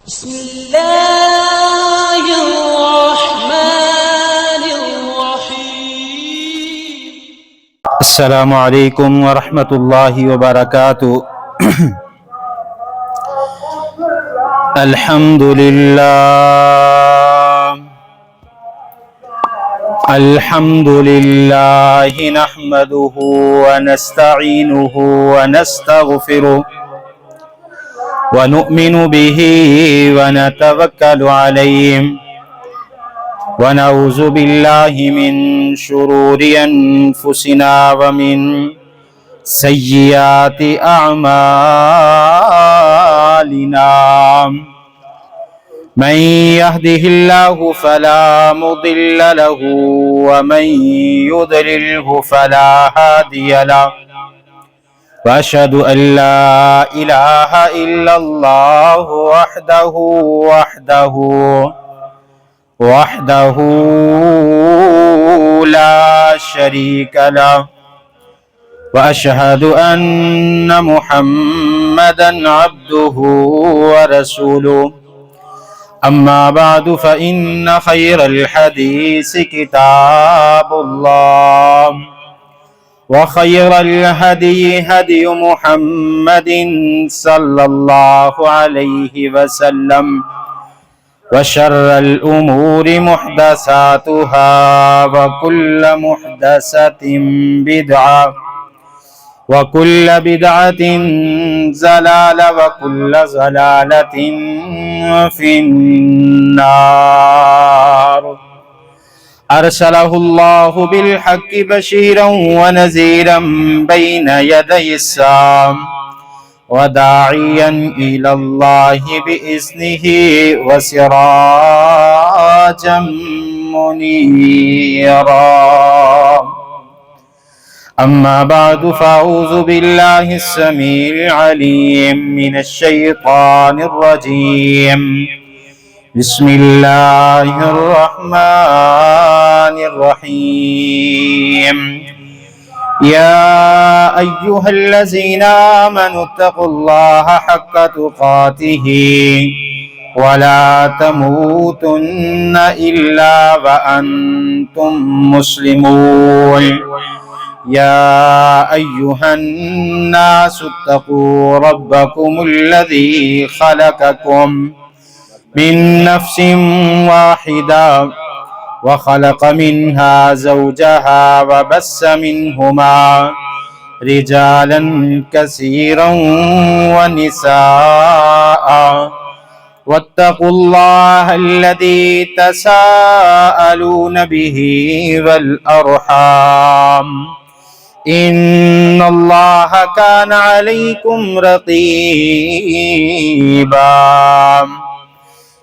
بسم الله الرحمن الرحيم. السلام عليكم ورحمة الله وبركاته. الحمد لله نحمده ونستعينه ونستغفره ونؤمن به ونتوكل عليه ونعوذ بالله من شرور أنفسنا ومن سيئات أعمالنا. من يهده الله فلا مضل له ومن يضلله فلا هادي له، وأشهد أن لا إله إلا الله وحده لا شريك له، وأشهد أن محمدا عبده ورسوله. أما بعد فإن خير الحديث كتاب الله، وخير الهدي هدي محمد صلى الله عليه وسلم، وشر الأمور محدثاتها، وكل محدثة بدعة، وكل بدعة ضلالة، وكل ضلالة في النار. أرسله الله بالحق بشيرا ونذيرا بين يدي الساعة، وداعيا إلى الله بإذنه وسراجا منيرا. أما بعد فأعوذ بالله السميع العليم من الشيطان الرجيم. بسم الله الرحمن الرحيم. يا أيها الذين آمنوا اتقوا الله حق تقاته ولا تموتن إلا وأنتم مسلمون. يا أيها الناس اتقوا ربكم الذي خلقكم من نفس واحدة، وخلق منها زوجها، وبث منهما رجالا كثيرا ونساء، واتقوا الله الذي تساءلون به والأرحام، إن الله كان عليكم رقيبا.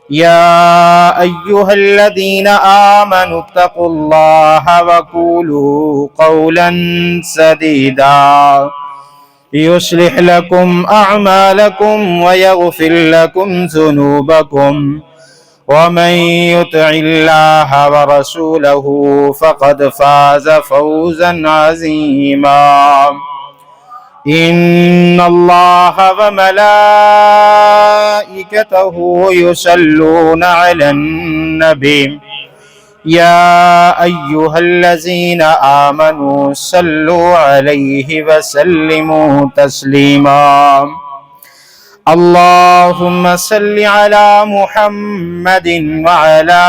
يا أيها الذين آمنوا اتقوا الله وقولوا قولا سديدا يصلح لكم أعمالكم ويغفر لكم ذنوبكم، ومن يطع الله ورسوله فقد فاز فوزا عظيما. إن الله وملائكته يصلون على النبي، يا أيها الذين آمنوا صلوا عليه وسلموا تسليما. اللهم صل على محمد وعلى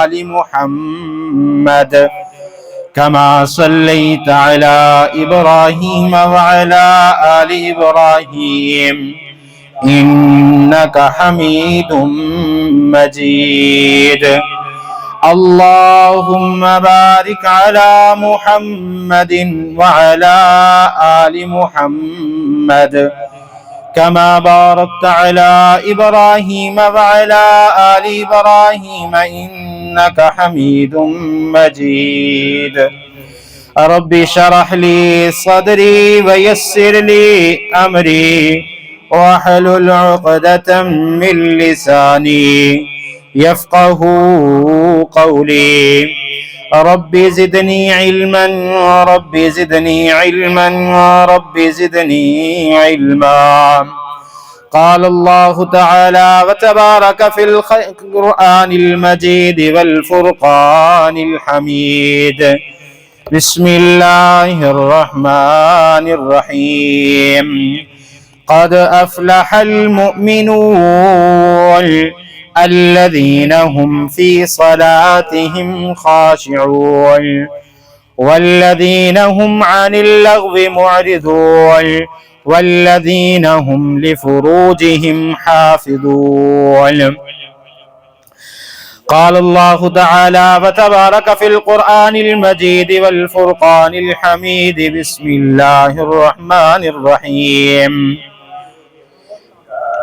آل محمد، كما صليت على إبراهيم وعلى آل إبراهيم إنك حميد مجيد. اللهم بارك على محمد وعلى آل محمد، كما باركت على إبراهيم وعلى آل إبراهيم إنك حميد مجيد. رب اشرح لي صدري ويسر لي أمري واحلل عقدة من لساني يفقه قولي. رب زدني علما، رب زدني علما، رب زدني علما. قال الله تعالى وتبارك في القرآن المجيد والفرقان الحميد. بسم الله الرحمن الرحيم. قد أفلح المؤمنون الذين هم في صلاتهم خاشعون والذين هم عن اللغو معرضون والذين هم لفروجهم حافظون. قال الله تعالى وتبارك في القرآن المجيد والفرقان الحميد. بسم الله الرحمن الرحيم.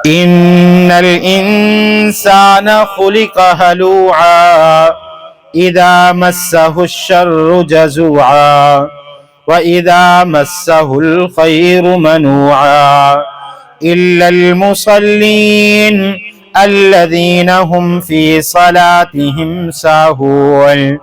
إن الإنسان خلق هلوعا إذا مسه الشر جزوعا وإذا مسه الخير منوعا إلا المصلين الذين هم في صلاتهم ساهون.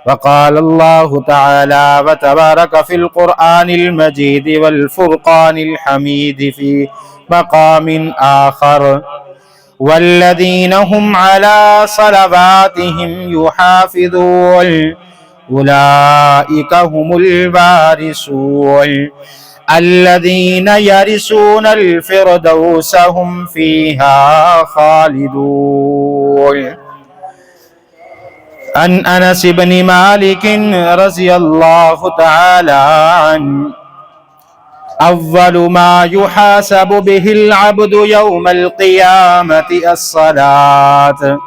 وقال الله تعالى وتبارك في القرآن المجيد والفرقان الحميد في مقام آخر. والذين هم على صلواتهم يحافظون أولئك هم الوارثون الذين يرثون الفردوس هم فيها خالدون. عن أنس بن مالك رضي الله تعالى عنه أول ما يحاسب به العبد يوم القيامة الصلاة.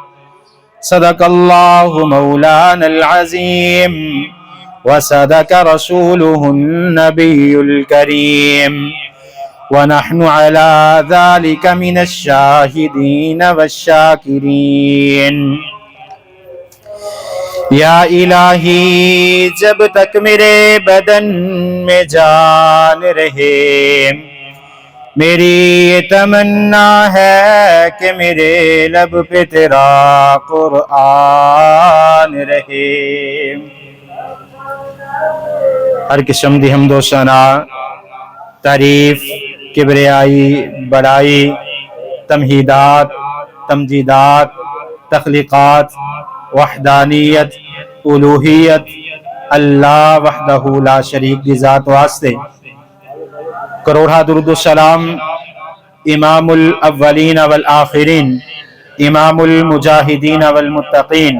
صدق الله مولانا العظيم وصدق رسوله النبي الكريم ونحن على ذلك من الشاهدين والشاکرین. یا الہی جب تک میرے بدن میں جان رہے میری یہ تمنا ہے کہ میرے لب پہ تیرا قرآن رہے. ہر قسم دی حمد و ثنا، تعریف، کبریائی، بڑائی، تمہیدات، تمجیدات، تخلیقات، وحدانیت، الوہیت اللہ وحدہ لا شریک دی ذات واسطے. کروڑا درود و سلام امام الاولین والآخرین، امام المجاہدین والمتقین،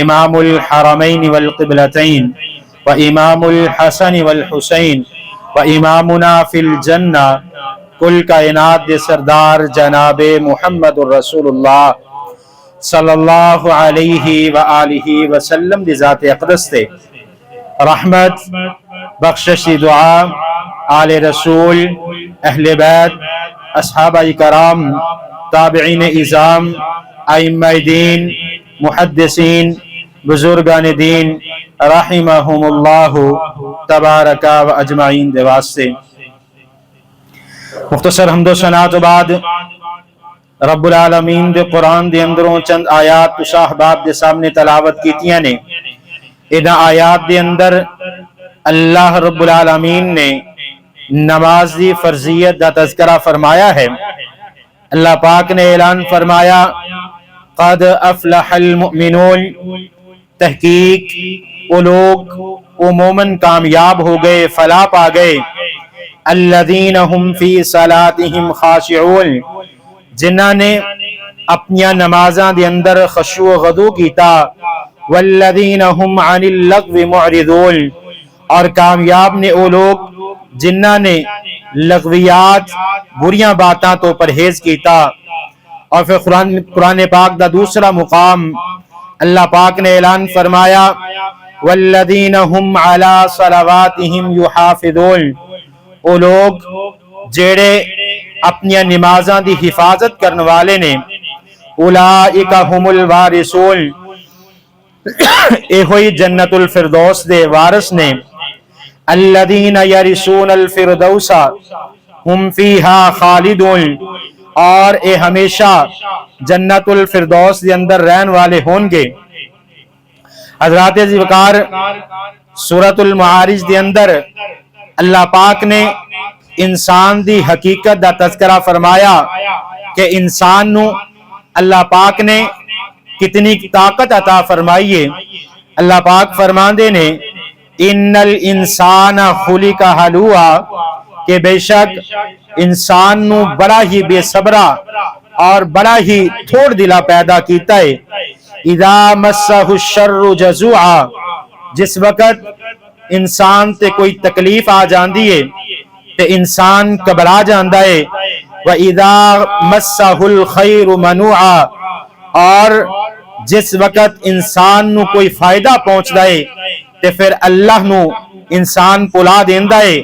امام الحرمین والقبلتین، و امام الحسن والحسین، و امامنا فی الجنہ کل کائنات دے سردار جناب محمد الرسول اللہ صلی اللہ علیہ وآلہ وسلم دی ذات اقدس تے رحمت، بخشش دی دعا آل رسول، اہل بیت، اصحابہ کرام، تابعین اعظام، ائمہ دین، محدثین، بزرگان دین رحمہم اللہ تبارک و اجمعین دے واسطے. مختصر حمد و ثنا تو بعد رب العالمین دے قرآن دے اندروں چند آیات تسا احباب دے سامنے تلاوت کیتیاں نے. انہاں آیات دے اندر اللہ رب العالمین نے نماز دی فرضیت دا تذکرہ فرمایا ہے. اللہ پاک نے اعلان فرمایا قد افلح المؤمنون، تحقیق وہ لوگ عموماً کامیاب ہو گئے، فلاح پا گئے، الذین ہم فی صلاتہم خاشعون، جنہاں نے اپنی نمازاں دے اندر خشوع و خضوع کیتا، والذین ہم عن اللغو معرضون، اور کامیاب نے وہ لوگ جنہاں نے لغویات بریاں باتاں تو پرہیز کیتا. اور پھر قرآن پاک دا دوسرا مقام اللہ پاک نے اعلان فرمایا والذین ہم علی صلواتہم یحافظون، وہ لوگ جیڑے اپنی نمازاں دی حفاظت کرنے والے نے، اولئک ہم الوارثون، اے ہوئی جنت الفردوس دے وارث نے، الذین یرثون الفردوس ہم فیہا خالدون، اور اے ہمیشہ جنت الفردوس دے اندر رہن والے ہون گے. حضرات ذوالفقار سورۃ المعارج دے اندر اللہ پاک نے انسان دی حقیقت دا تذکرہ فرمایا کہ انسان نو اللہ پاک نے کتنی طاقت عطا فرمائی ہے۔ اللہ پاک فرماندے نے ان الانسان خلق ہلوعا کہ بے شک انسان نو بڑا ہی بے صبرا اور بڑا ہی تھوڑ دلا پیدا کیتا ہے۔ اذا مسہ الشر جزوعا جس وقت انسان تے کوئی تکلیف آ جاندی ہے تے انسان گھبرا جاندا ہے۔ وَإِذَا مَسَّهُ الْخَيْرُ مَنُوعًا اور جس وقت انسان نو کوئی فائدہ پہنچدا ہے تے پھر اللہ نو انسان پلا دیندا ہے۔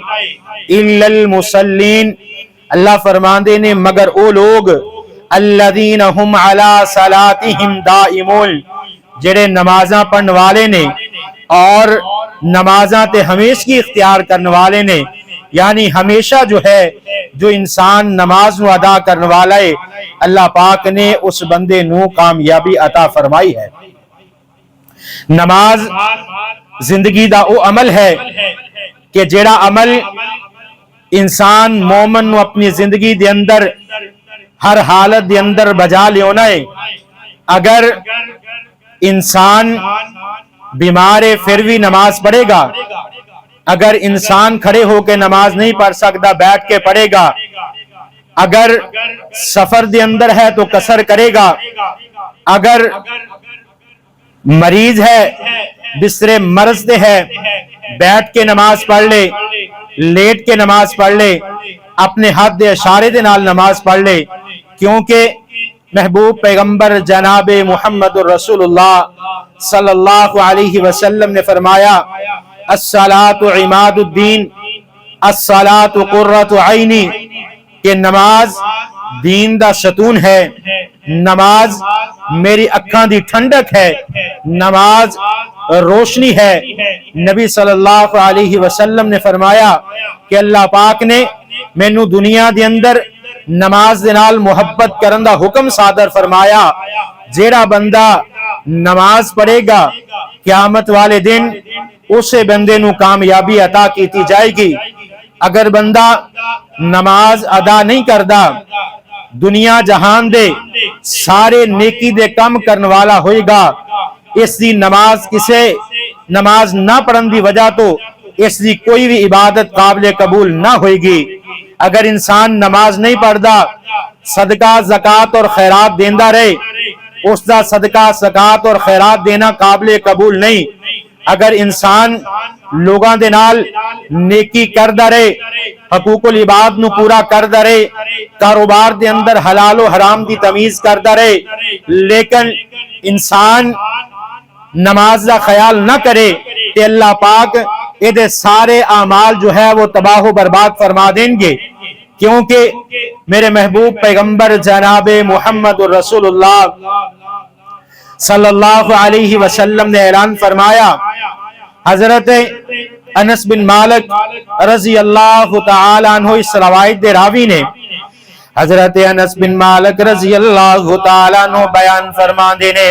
إِلَّا الْمُصَلِّينَ اللہ فرماندے نے مگر او لوگ الذین ہم علی صلاتہم دائمون جڑے نمازاں پڑھن والے نے اور نمازاں تے ہمیشگی اختیار کرنے والے نے، یعنی ہمیشہ جو ہے جو انسان نماز نو ادا کرنے والا ہے اللہ پاک نے اس بندے نو کامیابی عطا فرمائی ہے۔ نماز زندگی دا او عمل ہے کہ جیڑا عمل انسان مومن نو اپنی زندگی دے اندر ہر حالت دے اندر بجا لیونا ہے۔ اگر انسان بیمار ہے پھر بھی نماز پڑھے گا، اگر انسان کھڑے ہو کے نماز نہیں پڑھ سکتا بیٹھ کے پڑھے گا، اگر سفر دے اندر ہے تو قصر کرے گا، اگر مریض ہے بستر مرض دے ہے بیٹھ کے نماز پڑھ لے، لیٹ کے نماز پڑھ لے، اپنے ہاتھ دے اشارے دے نال نماز پڑھ لے، کیونکہ محبوب پیغمبر جناب محمد رسول اللہ صلی اللہ علیہ وسلم نے فرمایا الصلاۃ عماد الدین، الصلاۃ قرۃ عینی کہ نماز دین دا ستون ہے، نماز میری اکھاں دی ٹھنڈک ہے، نماز روشنی ہے۔ نبی صلی اللہ علیہ وسلم نے فرمایا کہ اللہ پاک نے مینوں دنیا دے اندر نماز دے نال محبت کرن دا حکم صادر فرمایا۔ جیڑا بندہ نماز پڑھے گا قیامت والے دن اسے بندے نو کامیابی عطا کیتی جائے گی۔ اگر بندہ نماز ادا نہیں کردا دنیا جہان دے سارے نیکی دے کم کرن والا ہوئے گا، اس دی نماز کسے نماز نہ پڑھن دی وجہ تو اس دی کوئی بھی عبادت قابل قبول نہ ہوئے گی۔ اگر انسان نماز نہیں پڑھدا صدقہ زکوٰۃ اور خیرات دیندا رہے اس دا صدقہ زکوٰۃ اور خیرات دینا قابل قبول نہیں۔ اگر انسان لوگاں دے نال نیکی کردا رہے، حقوق العباد نو پورا کردا رہے، کاروبار دے اندر حلال و حرام دی تمیز کردا رہے، لیکن انسان نماز دا خیال نہ کرے کہ اللہ پاک یہ سارے اعمال جو ہے وہ تباہ و برباد فرما دیں گے، کیونکہ میرے محبوب پیغمبر جناب محمد رسول اللہ صلی اللہ علیہ وسلم نے اعلان فرمایا۔ حضرت انس بن مالک رضی اللہ تعالی عنہ اس روایت دے راوی نے حضرت انس بن مالک رضی اللہ تعالی عنہ بیان فرماندے نے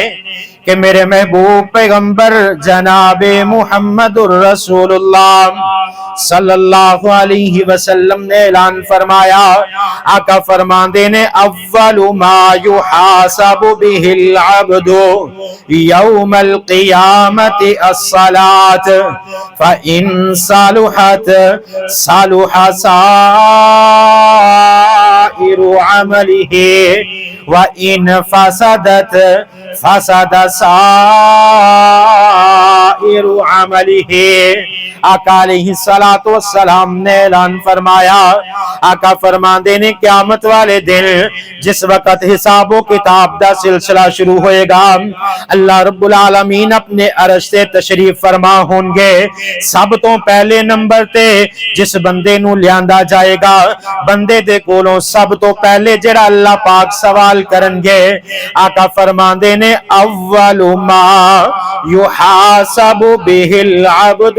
کہ میرے محبوب پیغمبر جناب محمد الرسول اللہ صلی اللہ علیہ وسلم نے اعلان فرمایا، آقا فرماندے نے اول ما یحاسب به العبد یوم القیامت الصلاة فإن صلحت صلح سائر عمله وإن فسدت فسد سائر عمله۔ آقا علیہ الصلوۃ والسلام نے اعلان فرمایا، آقا فرماندے نے قیامت والے دن جس وقت حساب و کتاب دا سلسلہ شروع ہوئے گا اللہ رب العالمین اپنے عرش سے تشریف فرما ہوں گے، سب تو پہلے نمبر تے جس بندے نو لیاندا جائے گا بندے دے کولوں سب تو پہلے جڑا اللہ پاک سوال کرن گے، آقا فرماندے نے اول ما یحاسب به العبد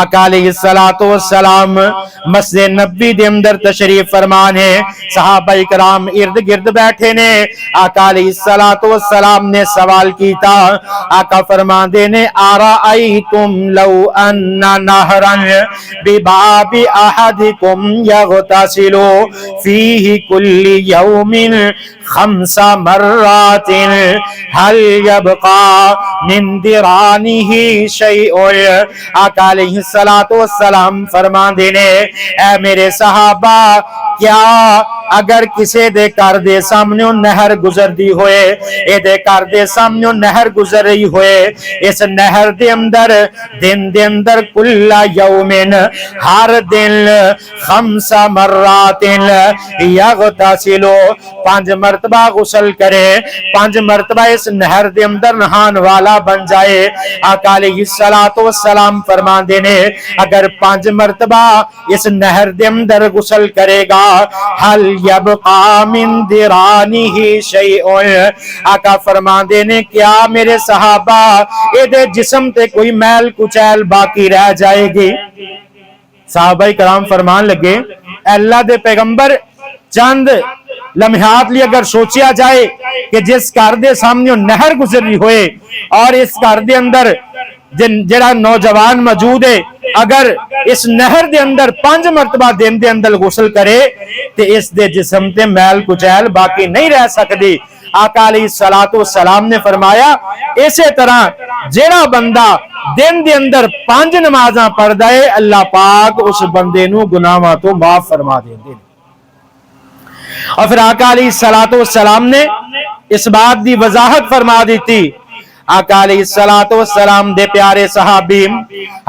آقا علیہ الصلوۃ والسلام مسجد نبوی دے اندر تشریف فرمان ہے، صحابہ کرام ارد گرد بیٹھے نے، آقا علیہ الصلوۃ والسلام نے سوال کیتا، آقا فرماندے نے ارائیتم لو ان نہرا بباب احدکم یغتسل فیہ کل یوم 5 مرات هل يبقى من درانه شيء۔ آقا علیہ السلام فرمان دینے اے میرے صحابہ، کیا اگر کسے دے کر دے سامنے نہر گزر دی ہوئے، اے دے کر دے سامنے نہر گزر رہی ہوئے، اس نہر دے اندر دن کل یومن ہر دن 5 مرات یغتسل 5 مرتبہ غسل کرے، 5 مرتبہ اس نہر دے اندر نہان والا بن جائے۔ آقا علیہ السلام فرمان دینے اگر 5 مرتبہ اس نہر دے اندر غسل کرے گا، حل یبقى من درانہ شیء، آقا فرمان دینے کیا میرے صحابہ اے دے جسم تے کوئی میل کچیل باقی رہ جائے گی؟ صحابہ کرام فرمان لگے اللہ دے پیغمبر، چند لمحات لی اگر سوچیا جائے کہ جس گھر دے سامنے نہر گزری ہوئے اور اس گھر دے اندر جڑا نوجوان موجود ہے، اگر اس نہر دے اندر 5 مرتبہ دن دے اندر غسل کرے تے اس دے جسم تے میل کچیل باقی نہیں رہ سکتی۔ آقا علیہ السلام نے فرمایا اسی طرح جڑا بندہ دن دے اندر 5 نمازاں پڑھدا ہے، اللہ پاک اس بندے نو گناہاں تو معاف فرما دیندے۔ اور پھر آقا علیہ السلام نے اس بات دی وضاحت فرما دی تھی۔ آقا علیہ السلام دے پیارے صحابی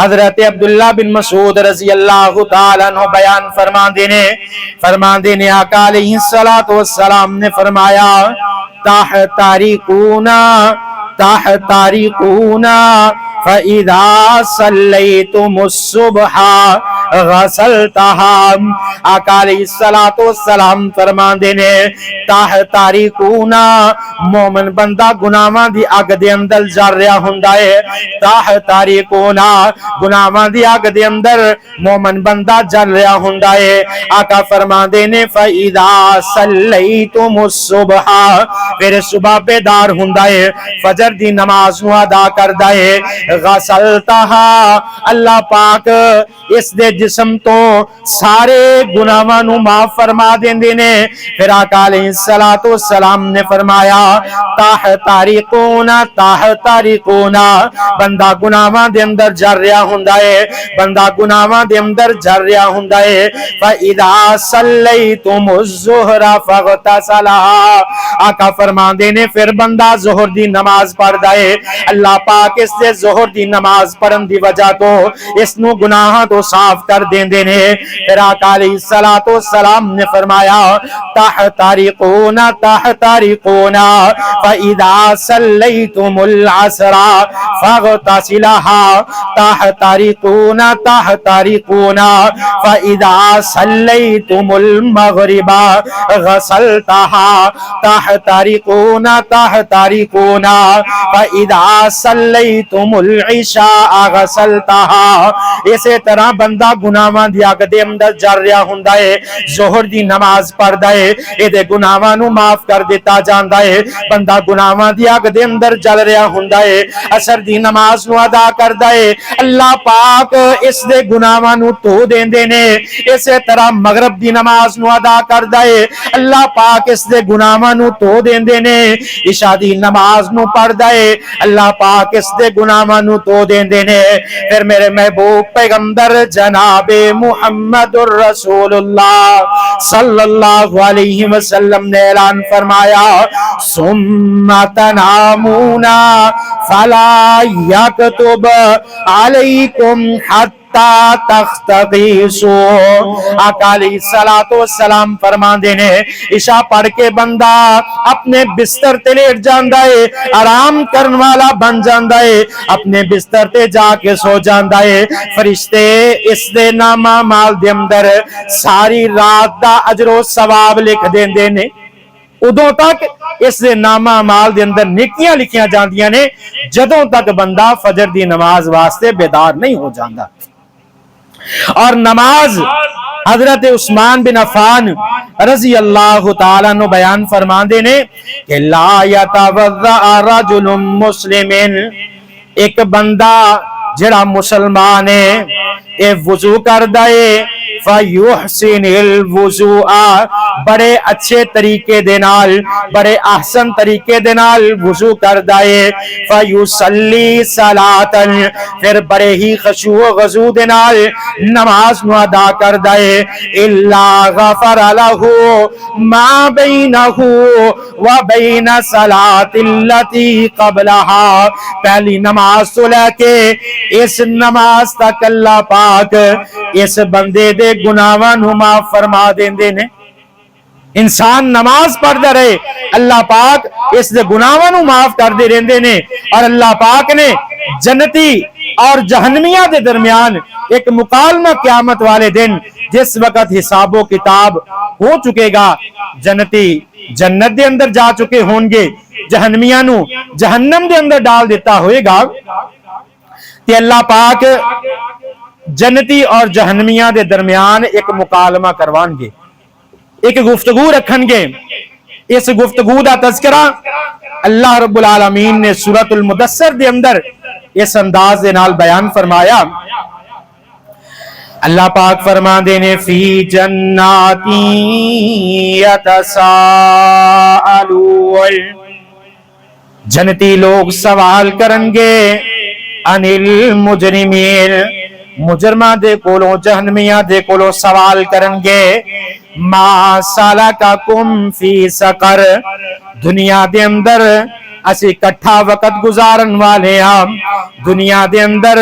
حضرت عبداللہ بن مسعود رضی اللہ تعالیٰ عنہ بیان فرمان دینے آقا علیہ السلام نے فرمایا تحترقون فَإِذَا صَلَّيْتُمُ الصُّبْحَ غَسَلْتَهَا۔ آقا علیہ السلام فرمان دینے تحترقون مومن بندہ گناہاں دی اگ دے اندر جل رہا ہوندا ہے، تحترقون گناہاں دی اگ دے اندر مومن بندہ جل رہا ہوندا ہے۔ آقا فرمان دینے فَإِذَا صَلَّيْتُمُ الصُّبْحَ پھر صبح بیدار ہوندا ہے، فجر دی نماز نو ادا کردا ہے، غسلتہا اللہ پاک اس دے جسم تو سارے گناہاں نو معاف فرما دیندے نے۔ پھر آقا علیہ السلام نے فرمایا تحترقون بندہ گناہاں دے اندر جل رہا ہوندا ہے، بندہ گناہاں دے اندر جل رہا ہوندا ہے۔ فَإِذَا صَلَّيْتُمُ الظُّهْرَ فَاغْتَسَلَا آقا فرمان دینے پھر بندہ ظہر دی نماز پڑھدا ہے، اللہ پاک اس دے ظہر دی نماز پڑھن دی وجہ تو اس نو گناہاں تو صاف کر دیندے نے۔ پھر آقا علیہ السلام نے فرمایا تحترقون فَإِذَا صَلَّيْتُمُ الْعَصْرَ فَاغْتَسِلَهَا تحترقون فَإِذَا صَلَّيْتُمُ الْمَغْرِبَ غَسَلْتَهَا تحترقون فَإِذَا صَلَّيْتُمُ الْعِشَاءَ غَسَلْتَهَا۔ اسی طرح بندہ گناہاں دی اگ دے اندر جل رہا ہوندا ہے، ظہر دی نماز پڑھدا ہے، اے دے گناہاں نو معاف کر دیتا جاندا ہے۔ بندہ گناہاں دی اگ دے اندر جل رہا ہوندا ہے، عصر دی نماز نو ادا کردا ہے، اللہ پاک اس دے گناہاں نو دھو دیندے نے۔ اسی طرح مغرب دی نماز نو ادا کردا ہے، اللہ پاک اس دے گناہاں نو دھو دیندے نے۔ عشاء دی نماز نو پڑھدا ہے، اللہ پاک اس دے گناہاں نو دھو دیندے نے۔ پھر میرے محبوب پیغمبر جناب محمد الرسول اللہ صلی اللہ علیہ وسلم نے اعلان فرمایا ثم تنامون فلا یکتب علیکم حتی تختقیسو۔ آقا علیہ السلام فرمان دینے عشاء پڑھ کے بندہ اپنے بستر تے لیٹ جاندا ہے، آرام کرن والا بن جاندا ہے، اپنے بستر تے جا کے سو جاندا ہے، فرشتے اس دے نامہ مال دے اندر ساری رات دا اجر و ثواب لکھ دیندے نے۔ ادوں تک اس دے نامہ مال دے اندر نیکیاں لکھیاں جاندیاں نے جدوں تک بندہ فجر دی نماز واسطے بیدار نہیں ہو جاندا۔ اور نماز حضرت عثمان بن عفان رضی اللہ تعالیٰ عنہ بیان فرما دینے کہ لا یتوضأ رجل مسلم، ایک بندہ جڑا مسلمان ہے اے وضو کر دے فیحسن الوضوء، بڑے اچھے طریقے دے نال، بڑے احسن طریقے دے نال وضو کر دے، فیصلی صلاۃ، پھر بڑے ہی خشوع و خضوع دے نال نماز نو ادا کر دے، الا غفر له ما بینہ و بین صلاۃ التي قبلها، پہلی نماز تو لے کے اس نماز تک اللہ پاک اس بندے دے گناہاں نو معاف فرما دیندے نے۔ انسان نماز پڑھدا رہے، اللہ پاک اس دے گناہاں نو معاف کر دے رہندے نے، اور اللہ پاک نے جنتی اور جہنمیاں دے درمیان ایک مکالمہ قیامت والے دن جس وقت حساب و کتاب ہو چکے گا، جنتی جنت دے اندر جا چکے ہون گے، جہنمیاں نو جہنم دے اندر ڈال دیتا ہوئے گا، کہ اللہ پاک جنتی اور جہنمیاں دے درمیان ایک مکالمہ کروان گے، ایک گفتگو رکھن گے۔ اس گفتگو دا تذکرہ اللہ رب العالمین نے سورۃ المدثر دے اندر اس انداز دے نال بیان فرمایا۔ اللہ پاک فرما دینے فی جنات یتساءلون، جنتی لوگ سوال کرن گے عن المجرمین، مجرمہ دے کولوں جہنمیاں دے کولوں سوال کرن گے ما سلککم فی سقر، دنیا دے اندر اسی کٹھا وقت گزارن والے ہاں، دنیا دے اندر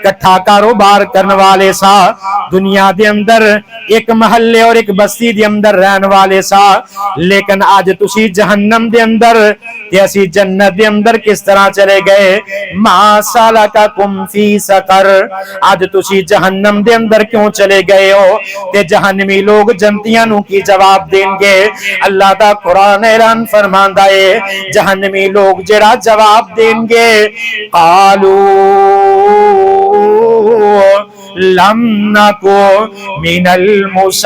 کٹھا کاروبار کرن والے سا، دنیا دے اندر ایک محلے اور ایک بستی دے اندر رہن والے سا، لیکن آج تسی جہنم دے اندر تے اسی جنت دے اندر کس طرح چلے گئے؟ ما سلککم فی سقر، آج تسی جہنم دے اندر کیوں چلے گئے ہو؟ تے جہنمی لوگ جنتیاں نو کی جواب دیں گے؟ اللہ دا قرآن اعلان فرماندا ہے جہنمی لوگ جڑا جواب دیں گے قالو لم نکو من المصلین،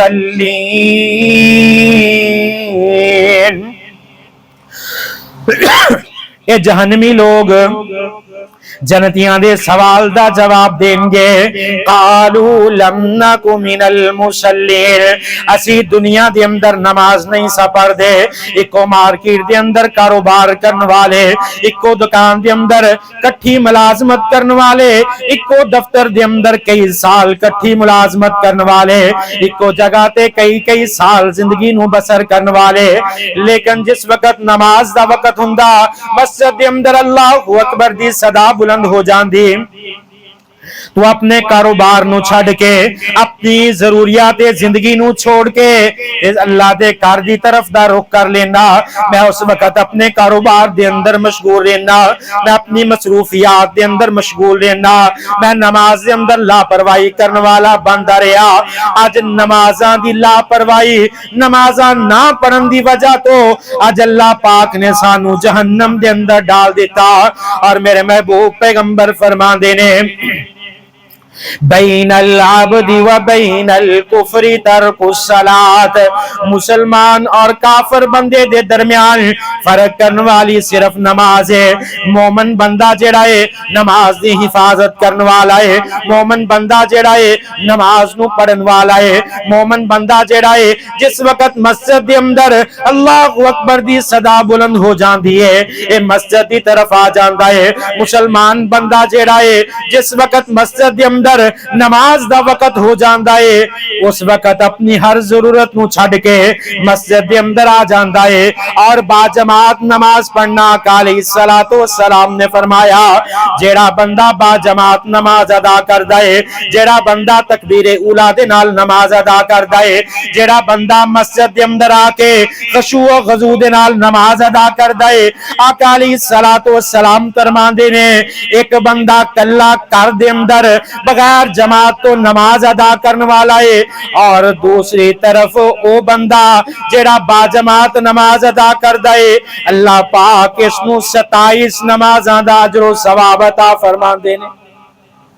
اے جہنمی لوگ جنتیاں دے سوال دا جواب دیں گے قالو لم نکو من المصلین، اسی دنیا دے اندر نماز نہیں سا پڑھ دے، ایکو مارکیٹ دے اندر کاروبار کرن والے، ایکو دکان دے اندر کٹھی ملازمت کرن والے، ایکو دفتر دے اندر کئی سال کٹھی ملازمت کرن والے، ایکو جگہ تے کئی سال زندگی نو بسر کرن والے، لیکن جس وقت نماز دا وقت ہوندا مسجد دے اندر اللہ اکبر دی صدا بلند ہو جاندی، تو اپنے کاروبار نو چھڑ کے، اپنی ضروریات زندگی نو چھوڑ کے اللہ دے کار دی طرف دا رخ کر لینا۔ میں اس وقت اپنے کاروبار دے اندر مشغول رہنا، میں اپنی مصروفیات دے اندر مشغول رہنا، میں نماز دے اندر لاپرواہی کرنے والا بندا رہیا۔ آج نمازاں دی لاپرواہی، نمازاں نہ پڑھن دی وجہ تو آج اللہ پاک نے سانو جہنم دے اندر ڈال دیتا، اور میرے محبوب پیغمبر فرما دینے بین العبد و بین الکفر ترک الصلاۃ، مسلمان اور کافر بندے دے درمیان فرق کرنے والی صرف نماز ہے۔ مومن بندہ جڑا ہے نماز دی حفاظت کرنے والا ہے، مومن بندہ جڑا ہے نماز نو پڑھن والا ہے، مومن بندہ جڑا ہے جس وقت مسجد دے اندر اللہ اکبر دی صدا بلند ہو جاندی ہے اے مسجد دی طرف آ جاندا ہے، مسلمان بندہ جڑا ہے جس وقت مسجد دے اندر نماز دا وقت ہو جاندا ہے اس وقت اپنی ہر ضرورت نو چھڑ کے مسجد دے اندر آ جاندا ہے، اور با جماعت نماز پڑھنا علیہ الصلوۃ والسلام نے فرمایا جیڑا بندہ با جماعت نماز ادا کردا ہے، جیڑا بندہ تکبیر اولا دے نال نماز ادا کردا ہے، جیڑا بندہ مسجد دے اندر آ کے خشوع و خضوع دے نال نماز ادا کردا ہے، آقا علیہ الصلوۃ والسلام فرماندے نے ایک بندہ کلا گھر دے اندر بغیر جماعت تو نماز ادا کرنے والا ہے، اور دوسری طرف او بندہ جیڑا با جماعت نماز ادا کردا ہے اللہ پاک اس نو 27 نمازاں دا اجر و ثواب عطا فرماندے نے۔